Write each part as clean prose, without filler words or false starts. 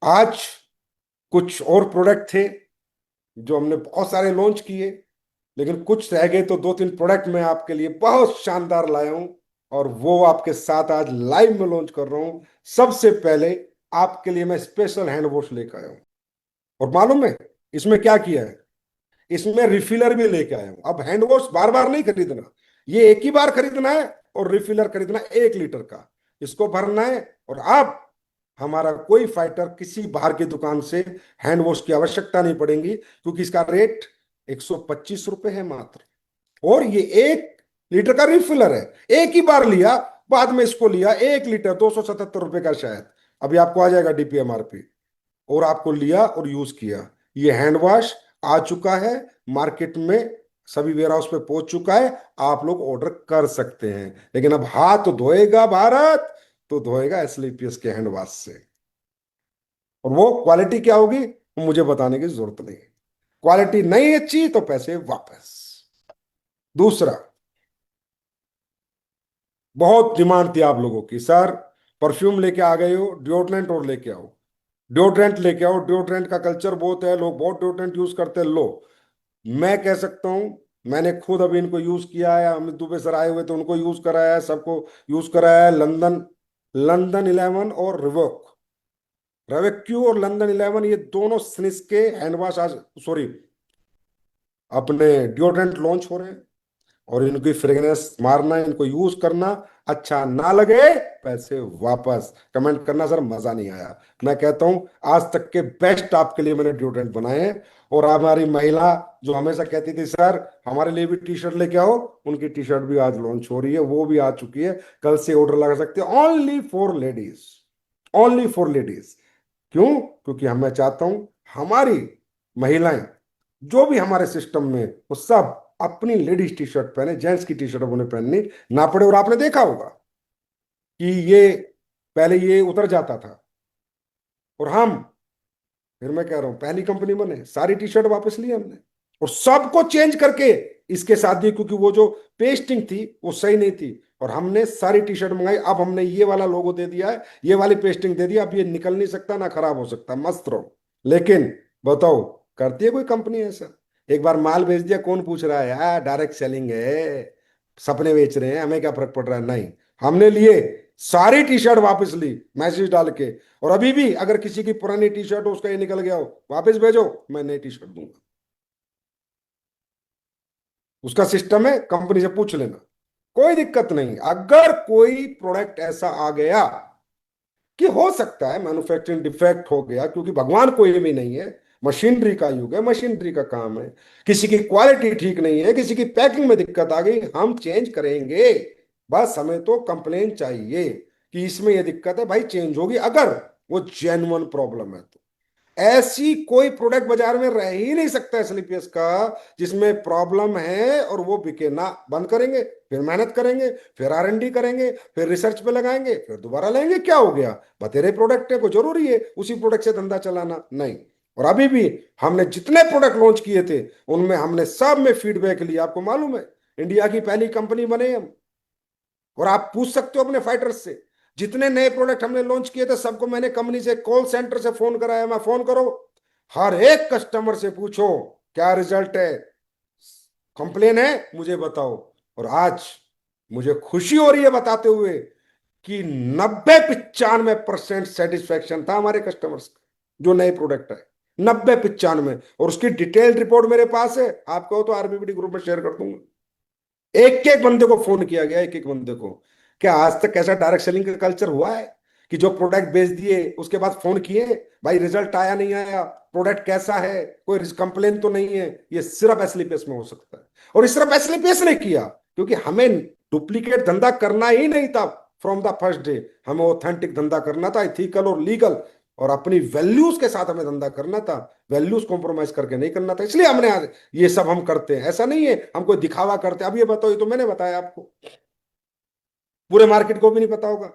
आज कुछ और प्रोडक्ट थे जो हमने बहुत सारे लॉन्च किए, लेकिन कुछ रह गए, तो दो तीन प्रोडक्ट मैं आपके लिए बहुत शानदार लाया हूं और वो आपके साथ आज लाइव में लॉन्च कर रहा हूं। सबसे पहले आपके लिए मैं स्पेशल हैंड वॉश लेकर आया हूं। और मालूम है इसमें क्या किया है? इसमें रिफिलर भी लेके आया हूं। अब हैंड वॉश बार बार नहीं खरीदना, ये एक ही बार खरीदना है और रिफिलर खरीदना है 1 लीटर का। इसको भरना है और अब हमारा कोई फाइटर किसी बाहर की दुकान से हैंड वॉश की आवश्यकता नहीं पड़ेगी, क्योंकि इसका रेट 125 रुपए है मात्र। और ये 1 लीटर का रिफिलर है। एक ही बार लिया, बाद में इसको लिया 1 लीटर 277 रुपए का शायद। अभी आपको आ जाएगा DPMRP। और आपको लिया और यूज किया। ये हैंड वॉश आ चुका है मार्केट में, सभी वेयर हाउस पे पहुंच चुका है। आप लोग ऑर्डर कर सकते हैं, लेकिन अब हाथ धोएगा भारत तो धोएगा एसलीपीएस के हैंड वॉश से। और वो क्वालिटी क्या होगी वो मुझे बताने की जरूरत नहीं। क्वालिटी नहीं अच्छी तो पैसे वापस। दूसरा, बहुत डिमांड थी आप लोगों की, सर परफ्यूम लेके आ गए हो, डिओड्रेंट और लेके आओ। डिओड्रेंट लेके आओ, डिओड्रेंट का कल्चर बहुत है, लोग बहुत डिओड्रेंट यूज करते हैं। लो, मैं कह सकता हूं, मैंने खुद अभी इनको यूज किया है। अमित दुबे सर आए हुए तो उनको यूज कराया है, सबको यूज कराया है। लंदन लंदन 11 और रिवॉक, रेवेक्यू और लंदन 11, ये दोनों स्निस के हैंड वॉश आज, सॉरी, अपने डिओड्रेंट लॉन्च हो रहे हैं। और इनकी फ्रेग्रेंस मारना, इनको यूज करना, अच्छा ना लगे पैसे वापस। कमेंट करना सर मजा नहीं आया। मैं कहता हूं आज तक के बेस्ट आपके लिए मैंने डिओड्रेंट बनाए हैं। और हमारी महिला जो हमेशा कहती थी सर हमारे लिए भी टी शर्ट लेके आओ, उनकी टी शर्ट भी आज लॉन्च हो रही है, वो भी आ चुकी है। कल से ऑर्डर लगा सकते हैं। Only for ladies, only for ladies. क्यों? क्योंकि मैं चाहता हूं हमारी महिलाएं जो भी हमारे सिस्टम में, वो सब अपनी लेडीज टी शर्ट पहने, जेंट्स की टी शर्ट उन्हें पहननी ना पड़े। और आपने देखा होगा कि ये पहले ये उतर जाता था, और हम, फिर मैं कह रहा हूं पहली कंपनी बने, सारी टी शर्ट वापस ली हमने और सबको चेंज करके इसके साथ दी, क्योंकि वो जो पेस्टिंग थी वो सही नहीं थी। और हमने सारी टी शर्ट मंगाई। अब हमने ये वाला लोगो दे दिया है, ये वाली पेस्टिंग दे दिया। अब ये निकल नहीं सकता ना खराब हो सकता, मस्त रहो। लेकिन बताओ, करती है कोई कंपनी ऐसा? एक बार माल भेज दिया, कौन पूछ रहा है यार, डायरेक्ट सेलिंग है, सपने बेच रहे हैं, हमें क्या फर्क पड़ रहा है? नहीं, हमने लिए, सारी टी शर्ट वापस ली मैसेज डाल के। और अभी भी अगर किसी की पुरानी टी शर्ट हो, उसका ये निकल गया हो, वापस भेजो, मैं नई टी शर्ट दूंगा। उसका सिस्टम है, कंपनी से पूछ लेना, कोई दिक्कत नहीं। अगर कोई प्रोडक्ट ऐसा आ गया कि हो सकता है मैन्युफैक्चरिंग डिफेक्ट हो गया, क्योंकि भगवान कोई भी नहीं है, मशीनरी का युग है, मशीनरी का काम है। किसी की क्वालिटी ठीक नहीं है, किसी की पैकिंग में दिक्कत आ गई, हम चेंज करेंगे। बस हमें तो कंप्लेन चाहिए कि इसमें ये दिक्कत है, भाई चेंज होगी, अगर वो जेन्युइन प्रॉब्लम है तो। ऐसी कोई प्रोडक्ट बाजार में रह ही नहीं सकता एसलीपीएस का जिसमें प्रॉब्लम है और वो बिके ना। बंद करेंगे, फिर मेहनत करेंगे, फिर R&D करेंगे, फिर रिसर्च पे लगाएंगे, फिर दोबारा लेंगे, क्या हो गया? बतेरे प्रोडक्ट है, को जरूरी है उसी प्रोडक्ट से धंधा चलाना? नहीं। और अभी भी हमने जितने प्रोडक्ट लॉन्च किए थे, उनमें हमने सब में फीडबैक लिया। आपको मालूम है, इंडिया की पहली कंपनी बने हम। और आप पूछ सकते हो अपने फाइटर्स से, जितने नए प्रोडक्ट हमने लॉन्च किए थे सबको मैंने कंपनी से, कॉल सेंटर से फोन कराया। मैं फोन करो, हर एक कस्टमर से पूछो क्या रिजल्ट है, कंप्लेन है मुझे बताओ। और आज मुझे खुशी हो रही है बताते हुए कि 90-95% सेटिस्फैक्शन था हमारे कस्टमर्स का, जो नए प्रोडक्ट है। 90-95, और उसकी डिटेल्ड रिपोर्ट मेरे पास है। आप कहो तो RBBD ग्रुप में शेयर कर दूंगा। एक एक बंदे को फोन किया गया, एक एक बंदे को। क्या आज तक ऐसा डायरेक्ट सेलिंग का कल्चर हुआ है कि जो प्रोडक्ट बेच दिए उसके बाद फोन किए, भाई रिजल्ट आया नहीं आया, प्रोडक्ट कैसा है, कोई कंप्लेन तो नहीं है? ये सिर्फ एसलीपीएस में हो सकता है। और ये सिर्फ एसलीपीएस ने किया, क्योंकि हमें डुप्लीकेट धंधा करना ही नहीं था। फ्रॉम द फर्स्ट डे हमें ऑथेंटिक धंधा करना था, इथिकल और लीगल, और अपनी वैल्यूज के साथ हमें धंधा करना था। वैल्यूज कॉम्प्रोमाइज करके नहीं करना था, इसलिए हमने आज ये सब हम करते हैं। ऐसा नहीं है हम कोई दिखावा करते हैं। अब ये बताओ, ये तो मैंने बताया आपको, पूरे मार्केट को भी नहीं पता होगा,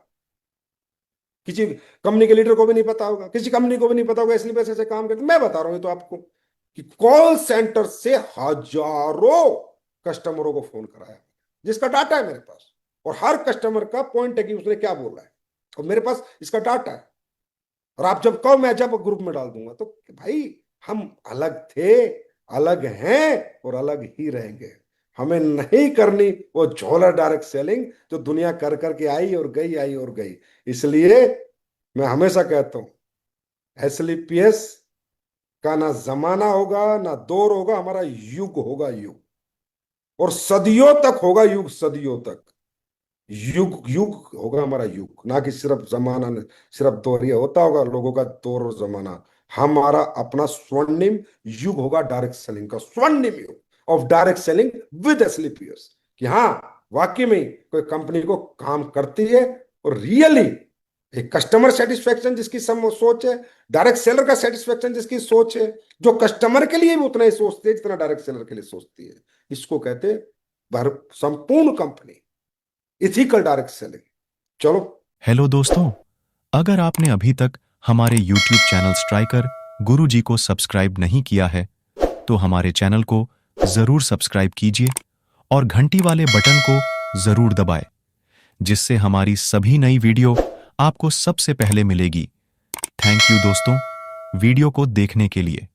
किसी कंपनी के लीडर को भी नहीं पता होगा, किसी कंपनी को भी नहीं पता होगा, इसलिए पैसे से काम करते। मैं बता रहा हूं ये तो आपको कि कॉल सेंटर से हजारों कस्टमरों को फोन कराया, जिसका डाटा है मेरे पास। और हर कस्टमर का पॉइंट है कि उसने क्या बोला है, और मेरे पास इसका डाटा है। और आप जब कहो मैं जब ग्रुप में डाल दूंगा, तो भाई हम अलग थे, अलग हैं और अलग ही रहेंगे। हमें नहीं करनी वो झोला डायरेक्ट सेलिंग जो दुनिया कर करके आई और गई, आई और गई। इसलिए मैं हमेशा कहता हूं, एसलीपीएस का ना जमाना होगा ना दौर होगा, हमारा युग होगा, युग। और सदियों तक होगा युग, सदियों तक युग, युग होगा हमारा युग, ना कि सिर्फ जमाना सिर्फ दौर। ये होता होगा लोगों का दौर और जमाना, हमारा अपना स्वर्णिम युग होगा डायरेक्ट सेलिंग का, स्वर्णिम युग ऑफ डायरेक्ट सेलिंग विद एसलीपीएस। कि हाँ, वाकई में कोई कंपनी को काम करती है और रियली एक कस्टमर सेटिस्फेक्शन जिसकी सोच है, डायरेक्ट सेलर का सेटिस्फेक्शन जिसकी सोच है, जो कस्टमर के लिए भी उतना ही सोचते है जितना डायरेक्ट सेलर के लिए सोचती है। इसको कहते हैं संपूर्ण कंपनी इथिकल डायरेक्ट सेलिंग। चलो। हेलो दोस्तों, अगर आपने अभी तक हमारे YouTube चैनल स्ट्राइकर गुरुजी को सब्सक्राइब नहीं किया है तो हमारे चैनल को जरूर सब्सक्राइब कीजिए और घंटी वाले बटन को जरूर दबाएं, जिससे हमारी सभी नई वीडियो आपको सबसे पहले मिलेगी। थैंक यू दोस्तों, वीडियो को देखने के लिए।